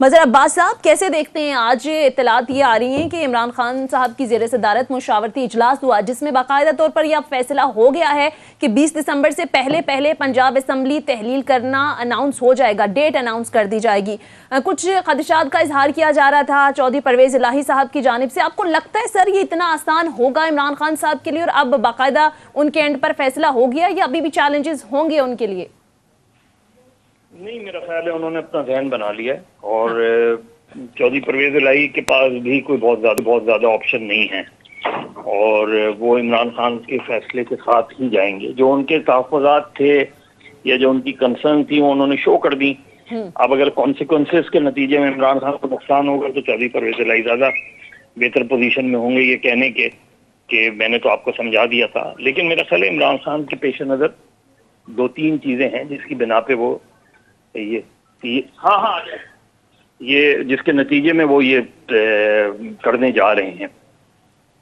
मज़र अब्बास साहब, कैसे देखते हैं आज इत्तलात ये आ रही हैं कि इमरान खान साहब की ज़ेर सदारत मुशावरती इजलास हुआ जिसमें बाकायदा तौर पर यह फैसला हो गया है कि 20 दिसंबर से पहले पहले पंजाब असम्बली तहलील करना अनाउंस हो जाएगा, डेट अनाउंस कर दी जाएगी। कुछ खदशात का इजहार किया जा रहा था चौधरी परवेज़ इलाही साहब की जानिब से। आपको लगता है सर ये इतना आसान होगा इमरान खान साहब के लिए और अब बाकायदा उनके एंड पर फैसला हो गया या अभी भी चैलेंजेस होंगे उनके लिए? नहीं, मेरा ख्याल है उन्होंने अपना जहन बना लिया है और चौधरी परवेज इलाही के पास भी कोई बहुत ज्यादा ऑप्शन नहीं है और वो इमरान खान के फैसले के साथ ही जाएंगे। जो उनके तहफ़्फ़ुज़ात थे या जो उनकी कंसर्न थी वो उन्होंने शो कर दी। अब अगर कॉन्सिक्वेंसेस के नतीजे में इमरान खान को नुकसान होगा तो चौधरी परवेज इलाही ज़्यादा बेहतर पोजीशन में होंगे ये कहने के कि मैंने तो आपको समझा दिया था। लेकिन मेरा ख्याल है इमरान खान के पेश नज़र 2-3 चीज़ें हैं जिसकी बिना पे वो ये जिसके नतीजे में वो ये करने जा रहे हैं।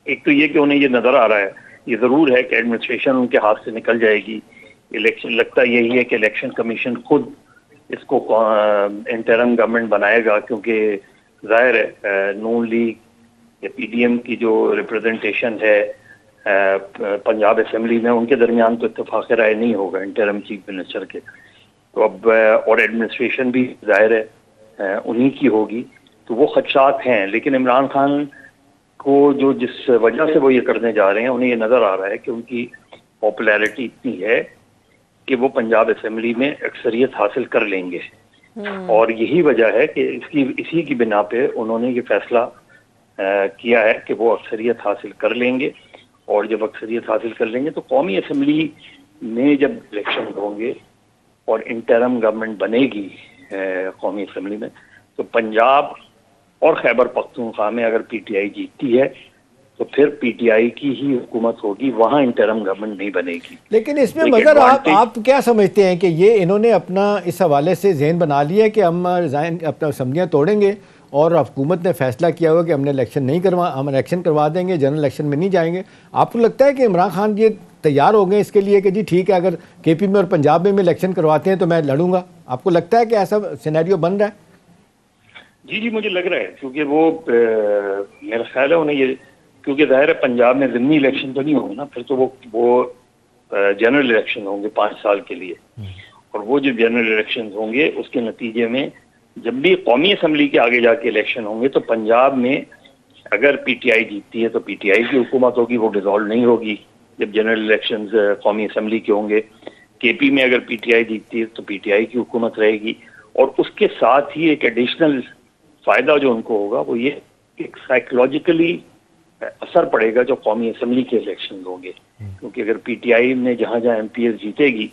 एक तो ये कि उन्हें ये नजर आ रहा है, ये जरूर है कि एडमिनिस्ट्रेशन उनके हाथ से निकल जाएगी। इलेक्शन लगता यही है कि इलेक्शन कमीशन खुद इसको इंटरम गवर्नमेंट बनाएगा, क्योंकि जाहिर है नून लीग या पीडीएम की जो रिप्रेजेंटेशन है पंजाब असेंबली में, उनके दरमियान तो इत्तेफाक राय नहीं होगा इंटरम चीफ मिनिस्टर के। तो अब और एडमिनिस्ट्रेशन भी जाहिर है उन्हीं की होगी, तो वो खदशात हैं। लेकिन इमरान खान को जो जिस वजह से वो ये करने जा रहे हैं, उन्हें ये नज़र आ रहा है कि उनकी पॉपुलैरिटी इतनी है कि वो पंजाब असेंबली में अक्सरियत हासिल कर लेंगे और यही वजह है कि इसी की बिना पे उन्होंने ये फैसला किया है कि वो अक्सरियत हासिल कर लेंगे। और जब अक्सरियत हासिल कर लेंगे तो कौमी असेंबली में जब इलेक्शन होंगे और इंटरम गवर्नमेंट बनेगी कौमी असेंबली में, तो पंजाब और खैबर पख्तूनख्वा में अगर पीटीआई जीतती है तो फिर पीटीआई की ही हुकूमत होगी, वहां इंटरम गवर्नमेंट नहीं बनेगी। लेकिन इसमें मगर आप क्या समझते हैं कि ये इन्होंने अपना इस हवाले से जहन बना लिया है कि हम अपना असम्बलियाँ तोड़ेंगे और हुकूमत ने फैसला किया हुआ कि हमने हम इलेक्शन करवा देंगे, जनरल इलेक्शन में नहीं जाएंगे? आपको लगता है कि इमरान खान ये तैयार हो गए इसके लिए कि जी ठीक है, अगर केपी में और पंजाब में इलेक्शन करवाते हैं तो मैं लड़ूंगा? आपको लगता है कि ऐसा सिनेरियो बन रहा है? जी मुझे लग रहा है, क्योंकि वो मेरा ख्याल है उन्हें ये, क्योंकि जाहिर है पंजाब में ज़िमनी इलेक्शन तो नहीं होंगे ना, फिर तो वो जनरल इलेक्शन होंगे 5 साल के लिए। और वो जो जनरल इलेक्शन होंगे उसके नतीजे में जब भी कौमी असम्बली के आगे जाके इलेक्शन होंगे तो पंजाब में अगर पीटीआई जीतती है तो पीटीआई की हुकूमत होगी, वो डिसॉल्व नहीं होगी जब जनरल इलेक्शंस कौमी असम्बली के होंगे। केपी में अगर पीटीआई जीतती है तो पीटीआई की हुकूमत रहेगी। और उसके साथ ही एक एडिशनल फ़ायदा जो उनको होगा वो ये एक साइकोलॉजिकली असर पड़ेगा जो कौमी असम्बली के इलेक्शन होंगे, क्योंकि अगर पीटीआई में जहाँ जहाँ एमपीएस जीतेगी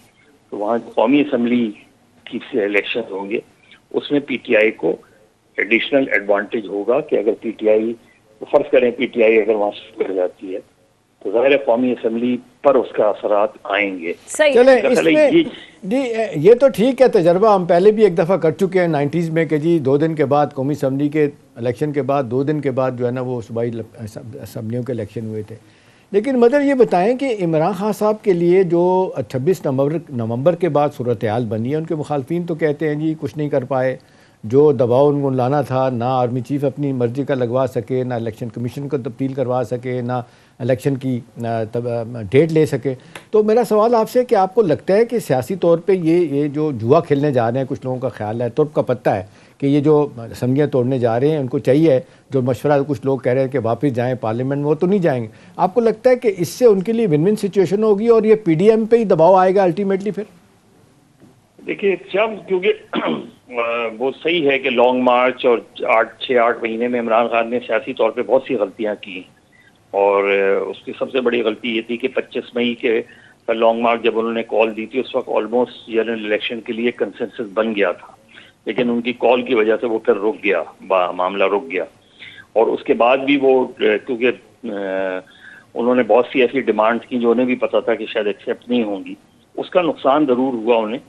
तो वहाँ कौमी असम्बली की इलेक्शन होंगे उसमें पीटीआई को एडिशनल एडवांटेज होगा कि अगर पीटीआई, तो फर्ज करें पीटीआई अगर वहाँ से कर जाती है तो ज़ाहिर है कौमी असम्बली पर उसका असरात आएंगे। चले इसमें जी ये तो ठीक है, तजर्बा हम पहले भी एक दफ़ा कर चुके हैं 90s में कि जी 2 दिन के बाद कौमी असम्बली के इलेक्शन के बाद 2 दिन के बाद जो है ना वो सूबाई असम्बलियों के इलेक्शन हुए थे। लेकिन मतलब ये बताएं कि इमरान खान साहब के लिए जो 26 नवंबर के बाद सूरत हाल बनी है, उनके मुखालफिन तो कहते हैं जी कुछ नहीं कर पाए, जो दबाव उनको लाना था ना आर्मी चीफ अपनी मर्जी का लगवा सके, ना इलेक्शन कमीशन को तब्दील करवा सके, ना इलेक्शन की डेट ले सके। तो मेरा सवाल आपसे कि आपको लगता है कि सियासी तौर पे ये जो जुआ खेलने जा रहे हैं, कुछ लोगों का ख्याल है, तुर्क का पत्ता है कि ये जो असम्बलियाँ तोड़ने जा रहे हैं, उनको चाहिए जो मशवरा कुछ लोग कह रहे हैं कि वापस जाएं पार्लियामेंट में, वो तो नहीं जाएंगे। आपको लगता है कि इससे उनके लिए विन विन सिचुएशन होगी और ये पीडीएम पे ही दबाव आएगा अल्टीमेटली? फिर देखिए जब, क्योंकि वो सही है कि लॉन्ग मार्च और 6-8 महीने में इमरान खान ने सियासी तौर पे बहुत सी गलतियां की और उसकी सबसे बड़ी गलती ये थी कि 25 मई के लॉन्ग मार्च जब उन्होंने कॉल दी थी उस वक्त ऑलमोस्ट जनरल इलेक्शन के लिए कंसेंसस बन गया था, लेकिन उनकी कॉल की वजह से वो फिर रुक गया, मामला रुक गया। और उसके बाद भी वो, क्योंकि उन्होंने बहुत सी ऐसी डिमांड्स की जो उन्हें भी पता था कि शायद एक्सेप्ट नहीं होंगी, उसका नुकसान ज़रूर हुआ उन्हें।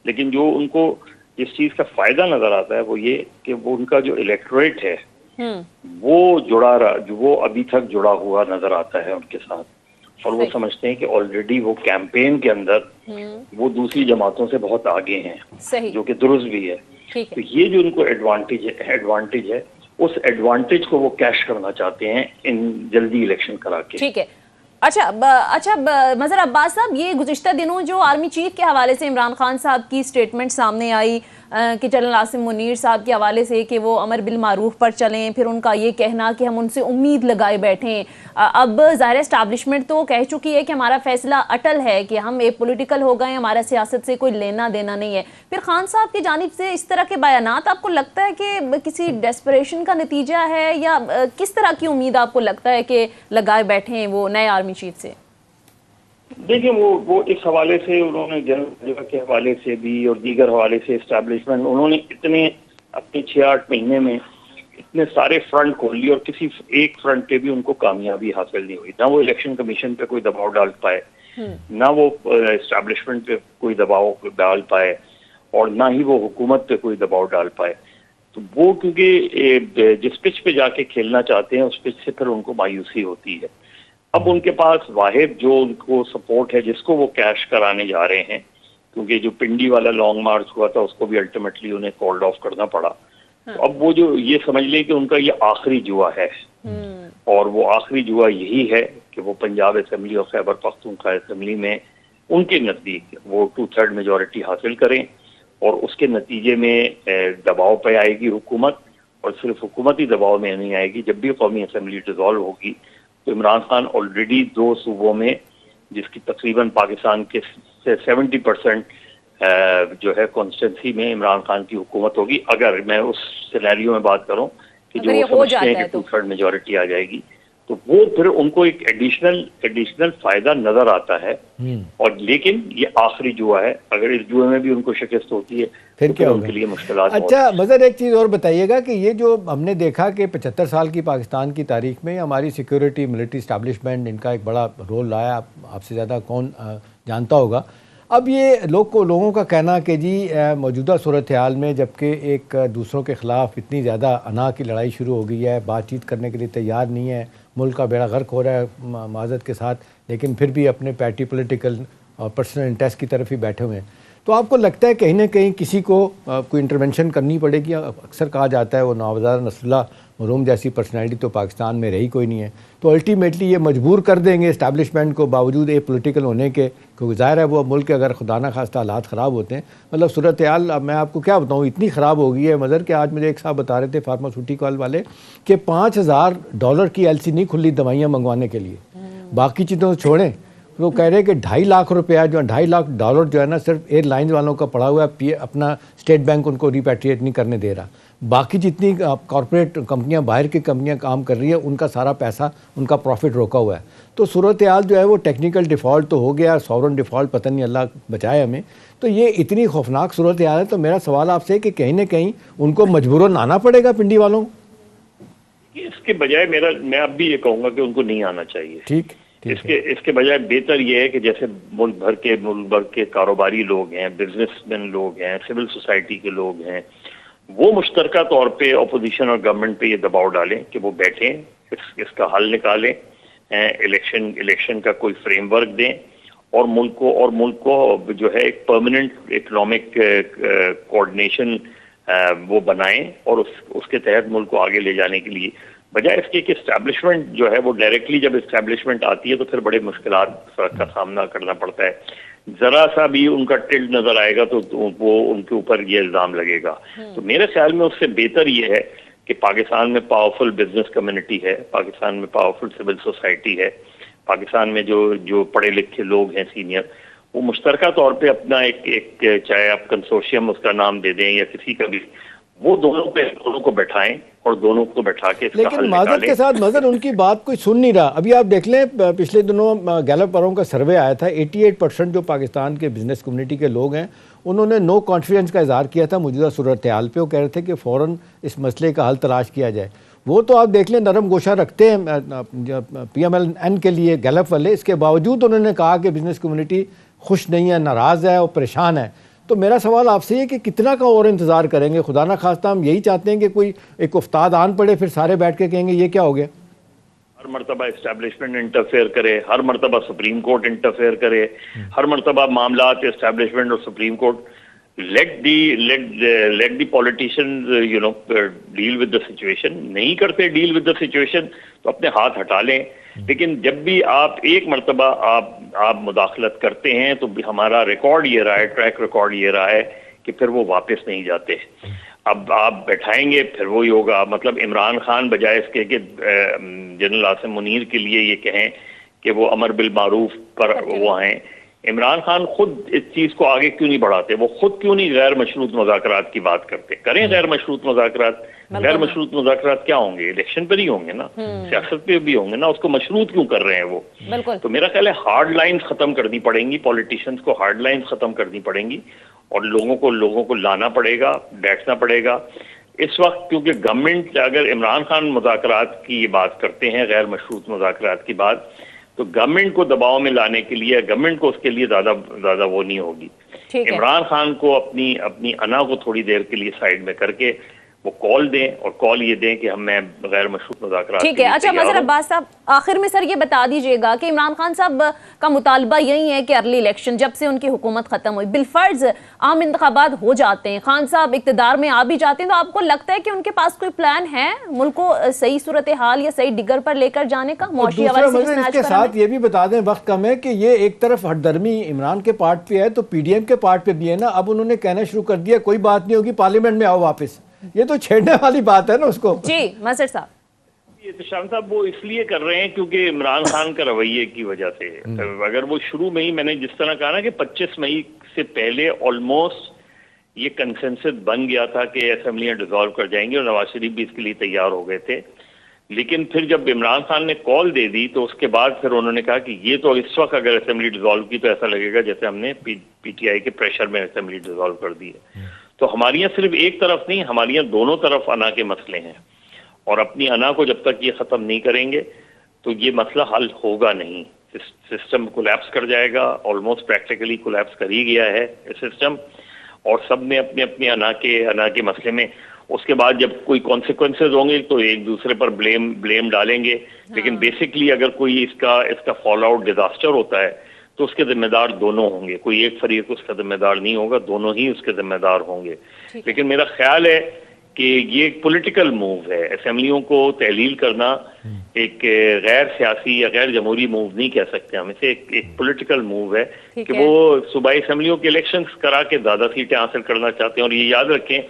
लेकिन जो उनको जिस चीज़ का फ़ायदा नज़र आता है वो ये कि वो उनका जो इलेक्टोरेट है वो जुड़ा रहा, जो वो अभी तक जुड़ा हुआ नज़र आता है उनके साथ। और वो समझते हैं कि ऑलरेडी वो कैंपेन के अंदर वो दूसरी जमातों से बहुत आगे हैं, जो कि दुरुस्त भी है। ठीक है। तो ये जो उनको एडवांटेज है उस एडवांटेज को वो कैश करना चाहते हैं इन जल्दी इलेक्शन करा के। ठीक है। अच्छा मजहर अब्बास साहब, ये गुज़िश्ता दिनों जो आर्मी चीफ के हवाले से इमरान खान साहब की स्टेटमेंट सामने आई कि जनरल आसिम मुनीर साहब के हवाले से कि वो अमर बिल मारूफ पर चलें, फिर उनका ये कहना कि हम उनसे उम्मीद लगाए बैठें। अब ज़ाहिर एस्टैब्लिशमेंट तो कह चुकी है कि हमारा फैसला अटल है कि हम एक पॉलिटिकल हो गए, हमारा सियासत से कोई लेना देना नहीं है। फिर खान साहब की जानिब से इस तरह के बयानात आपको लगता है कि किसी डेस्परेशन का नतीजा है, या किस तरह की उम्मीद आपको लगता है कि लगाए बैठे वो नए आर्मी चीफ से? देखिए वो इस हवाले से उन्होंने जनरल के हवाले से भी और दीगर हवाले से एस्टैब्लिशमेंट उन्होंने इतने अपने 6-8 महीने में इतने सारे फ्रंट खोल लिए और किसी एक फ्रंट पे भी उनको कामयाबी हासिल नहीं हुई। ना वो इलेक्शन कमीशन पे कोई दबाव डाल पाए, ना वो एस्टैब्लिशमेंट पे कोई दबाव डाल पाए, और ना ही वो हुकूमत पे कोई दबाव डाल पाए। तो वो क्योंकि जिस पिच पे जाके खेलना चाहते हैं उस पिच से फिर उनको मायूसी होती है। अब उनके पास वाहिद जो उनको सपोर्ट है जिसको वो कैश कराने जा रहे हैं, क्योंकि जो पिंडी वाला लॉन्ग मार्च हुआ था उसको भी अल्टीमेटली उन्हें कॉल्ड ऑफ करना पड़ा। तो अब वो जो ये समझ लें कि उनका ये आखिरी जुआ है, और वो आखिरी जुआ यही है कि वो पंजाब असेंबली और खैबर पख्तूनख्वा असेंबली में उनके नज़दीक वो 2/3 मेजॉरिटी हासिल करें, और उसके नतीजे में दबाव पे आएगी हुकूमत, और सिर्फ हुकूमती दबाव में नहीं आएगी। जब भी कौमी असेंबली डिसॉल्व होगी तो इमरान खान ऑलरेडी 2 सूबों में, जिसकी तकरीबन पाकिस्तान के 70% जो है कॉन्स्टिट्यूंसी में इमरान खान की हुकूमत होगी। अगर मैं उस सिनेरियो में बात करूं कि जो वो समझते हैं कि 2/3 मेजॉरिटी आ जाएगी, तो वो फिर उनको एक एडिशनल फायदा नजर आता है। और लेकिन ये आखिरी जुआ है, अगर इस जुए में भी उनको शिकस्त होती है फिर तो क्या उनके लिए मुश्किलात। अच्छा मज़हर, एक चीज़ और बताइएगा कि ये जो हमने देखा कि 75 साल की पाकिस्तान की तारीख में हमारी सिक्योरिटी मिलिट्री इस्टेब्लिशमेंट इनका एक बड़ा रोल रहा है, आपसे ज़्यादा कौन जानता होगा। अब ये लोगों का कहना कि जी मौजूदा सूरत हाल में जबकि एक दूसरों के ख़िलाफ़ इतनी ज़्यादा अना की लड़ाई शुरू हो गई है, बातचीत करने के लिए तैयार नहीं है, मुल्क का बेड़ा गर्क हो रहा है माज़रत के साथ, लेकिन फिर भी अपने पार्टी पॉलिटिकल और पर्सनल इंटरेस्ट की तरफ ही बैठे हुए हैं। तो आपको लगता है कहीं ना कहीं किसी को कोई इंटरवेंशन करनी पड़ेगी? अक्सर कहा जाता है वो नवाज़ार नसरुल्लाह मरहूम जैसी पर्सनैलिटी तो पाकिस्तान में रही कोई नहीं है, तो अल्टीमेटली ये मजबूर कर देंगे इस्टेब्लिशमेंट को बावजूद एक पॉलिटिकल होने के, क्योंकि ज़ाहिर है वो मुल्क के अगर खुदा न खास्ता हालात ख़राब होते हैं, मतलब सूरत हाल मैं आपको क्या बताऊँ इतनी ख़राब हो गई है मज़हर कि आज मुझे एक साहब बता रहे थे फार्मास्यूटिकल वाले कि $5000 की एलसी नहीं खुली दवाइयाँ मंगवाने के लिए, बाकी चीज़ों से छोड़ें। वो कह रहे हैं कि $2.5 लाख जो $2.5 लाख जो है ना सिर्फ एयरलाइंस वालों का पड़ा हुआ है, अपना स्टेट बैंक उनको रिपैट्रिएट नहीं करने दे रहा। बाकी जितनी कॉर्पोरेट कंपनियां बाहर की कंपनियां काम कर रही है उनका सारा पैसा उनका प्रॉफिट रोका हुआ है। तो सूरत हाल जो है वो टेक्निकल डिफ़ॉल्ट तो हो गया, सॉवरन डिफ़ॉल्ट पता नहीं अल्लाह बचाए हमें। तो ये इतनी खौफनाक सूरत हाल है, तो मेरा सवाल आपसे है कि कहीं ना कहीं उनको मजबूरन आना पड़ेगा पिंडी वालों को। इसके बजाय मैं अब भी ये कहूँगा कि उनको नहीं आना चाहिए। ठीक इसके बजाय बेहतर ये है कि जैसे मुल्क भर के कारोबारी लोग हैं, बिजनेसमैन लोग हैं, सिविल सोसाइटी के लोग हैं, वो मुश्तरका तौर पे अपोजिशन और गवर्नमेंट पे ये दबाव डालें कि वो बैठें, इसका हल निकालें, इलेक्शन का कोई फ्रेमवर्क दें, और मुल्क को जो है एक परमानेंट इकोनॉमिक कोऑर्डिनेशन वो बनाएं, और उसके तहत मुल्क को आगे ले जाने के लिए, बजाय इसके कि इस्टेब्लिशमेंट जो है वो डायरेक्टली जब इस्टेब्लिशमेंट आती है तो फिर बड़े मुश्किलात का सामना करना पड़ता है। जरा सा भी उनका टिल्ट नजर आएगा तो वो उनके ऊपर ये इल्जाम लगेगा। तो मेरे ख्याल में उससे बेहतर ये है कि पाकिस्तान में पावरफुल बिजनेस कम्युनिटी है, पाकिस्तान में पावरफुल सिविल सोसाइटी है, पाकिस्तान में जो पढ़े लिखे लोग हैं सीनियर, वो मुश्तरका तौर पे अपना एक चाहे आप कंसोर्शियम उसका नाम दे दें या किसी का भी, वो दोनों को बैठाएं और दोनों को बैठा के इसका लेकिन माजरत के साथ मज़हर उनकी बात कोई सुन नहीं रहा। अभी आप देख लें पिछले दिनों गैलप वालों का सर्वे आया था, 88% जो पाकिस्तान के बिजनेस कम्युनिटी के लोग हैं उन्होंने नो कॉन्फिडेंस का इजहार किया था मौजूदा सूरत हाल पे। वो कह रहे थे कि फ़ौरन इस मसले का हल तलाश किया जाए। वो तो आप देख लें नरम गोशा रखते हैं PMLN के लिए गैलप वाले, इसके बावजूद उन्होंने कहा कि बिजनेस कम्युनिटी खुश नहीं है, नाराज़ है और परेशान है। तो मेरा सवाल आपसे ये कि कितना का और इंतज़ार करेंगे? खुदा ना खास्ता हम यही चाहते हैं कि कोई एक उस्ताद आन पड़े फिर सारे बैठ के कहेंगे ये क्या हो गया। हर मरतबा इस्टेब्लिशमेंट इंटरफेयर करे, हर मरतबा सुप्रीम कोर्ट इंटरफेयर करे, हर मरतबा मामला इस्टेब्लिशमेंट और supreme court let the politicians deal with the situation. नहीं करते डील विद द सिचुएशन तो अपने हाथ हटा लें। लेकिन जब भी आप एक मर्तबा आप मुदाखलत करते हैं तो भी हमारा रिकॉर्ड ये रहा है, ट्रैक रिकॉर्ड ये रहा है कि फिर वो वापस नहीं जाते। अब आप बैठाएंगे फिर वही होगा। मतलब इमरान खान बजाय इसके कि जनरल आसिम मुनीर के लिए ये कहें कि वो अमर बिल मारूफ पर वो आए, इमरान खान खुद इस चीज को आगे क्यों नहीं बढ़ाते? वो खुद क्यों नहीं गैर मशरूत मुज़ाकरात की बात करते? करें गैर मशरूत मुज़ाकरात। गैर मशरूत मुज़ाकरात क्या होंगे? इलेक्शन पर ही होंगे ना, सियासत पे भी होंगे ना। उसको मशरूत क्यों कर रहे हैं वो? तो मेरा ख्याल है हार्ड लाइन्स खत्म करनी पड़ेंगी, पॉलिटिशियंस को हार्ड लाइन्स खत्म करनी पड़ेंगी और लोगों को लाना पड़ेगा, बैठना पड़ेगा इस वक्त। क्योंकि गवर्नमेंट, अगर इमरान खान मुज़ाकरात की बात करते हैं, गैर मशरूत मुज़ाकरात की बात, तो गवर्नमेंट को दबाव में लाने के लिए, गवर्नमेंट को उसके लिए ज्यादा वो नहीं होगी। इमरान खान को अपनी अना को थोड़ी देर के लिए साइड में करके वो कॉल दें, और कॉल ये दें कि मैं गैर मशरूत मुज़ाकरात। ठीक है। अच्छा मज़हर अब्बास साहब, आखिर में सर ये बता दीजिएगा कि इमरान खान साहब का मुतालबा यही है कि अर्ली इलेक्शन, जब से उनकी हुकूमत खत्म हुई, बिलफर्ज आम इंतखाबात हो जाते हैं, खान साहब इक़्तिदार में आ भी जाते हैं, तो आपको लगता है कि उनके पास कोई प्लान है मुल्क को सही सूरत हाल या सही डिगर पर लेकर जाने का? मुआशी इसके साथ ये भी बता दें, वक्त कम है, कि ये एक तरफ हटदर्मी इमरान के पार्ट पे है तो पीडीएम के पार्ट पे भी है ना। अब उन्होंने कहना शुरू कर दिया कोई बात नहीं होगी, पार्लियामेंट में आओ वापस। ये तो छेड़ने वाली बात है ना उसको। जी मज़हर साहब, ये शाम साहब वो इसलिए कर रहे हैं क्योंकि इमरान खान का रवैये की वजह से। अगर वो शुरू में ही, मैंने जिस तरह कहा ना कि 25 मई से पहले ऑलमोस्ट ये कंसेंसस बन गया था कि असेंबलियां डिसॉल्व कर जाएंगी, और नवाज शरीफ भी इसके लिए तैयार हो गए थे। लेकिन फिर जब इमरान खान ने कॉल दे दी तो उसके बाद फिर उन्होंने कहा कि ये तो इस वक्त अगर असेंबली डिसॉल्व की तो ऐसा लगेगा जैसे हमने पीटीआई के प्रेशर में असेंबली डिसॉल्व कर दी है। तो हमारे यहाँ सिर्फ एक तरफ नहीं, हमारे यहाँ दोनों तरफ अना के मसले हैं, और अपनी अना को जब तक ये खत्म नहीं करेंगे तो ये मसला हल होगा नहीं। सिस्टम कोलैप्स कर जाएगा, ऑलमोस्ट प्रैक्टिकली कोलैप्स कर ही गया है सिस्टम, और सब ने अपने अना के मसले में, उसके बाद जब कोई कॉन्सिक्वेंसेज होंगे तो एक दूसरे पर ब्लेम डालेंगे। लेकिन बेसिकली अगर कोई इसका फॉल आउट डिजास्टर होता है तो उसके जिम्मेदार दोनों होंगे, कोई एक फरीक उसका जिम्मेदार नहीं होगा, दोनों ही उसके जिम्मेदार होंगे। लेकिन मेरा ख्याल है कि ये एक पॉलिटिकल मूव है। असेंबलियों को तहलील करना एक गैर सियासी या गैर जमहूरी मूव नहीं कह सकते हम इसे, एक पॉलिटिकल मूव है कि वो सूबाई असेंबलियों के इलेक्शंस करा के ज्यादा सीटें हासिल करना चाहते हैं। और ये याद रखें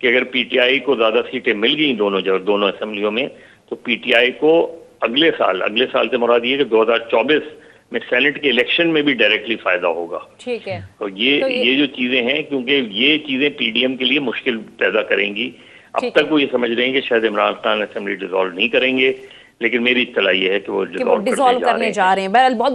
कि अगर पीटीआई को ज्यादा सीटें मिल गई दोनों असेंबलियों में, तो पीटीआई को अगले साल से मुराद ये कि 2024 में सेनेट के इलेक्शन में भी डायरेक्टली फायदा होगा। ठीक है। तो ये जो चीजें हैं, क्योंकि ये चीजें पीडीएम के लिए मुश्किल पैदा करेंगी। अब तक वो ये समझ रहे हैं कि शायद इमरान खान असेंबली डिसॉल्व नहीं करेंगे, लेकिन मेरी इत्तला ये है कि वो डिसॉल्व करने जा रहे हैं। बहरहाल बहुत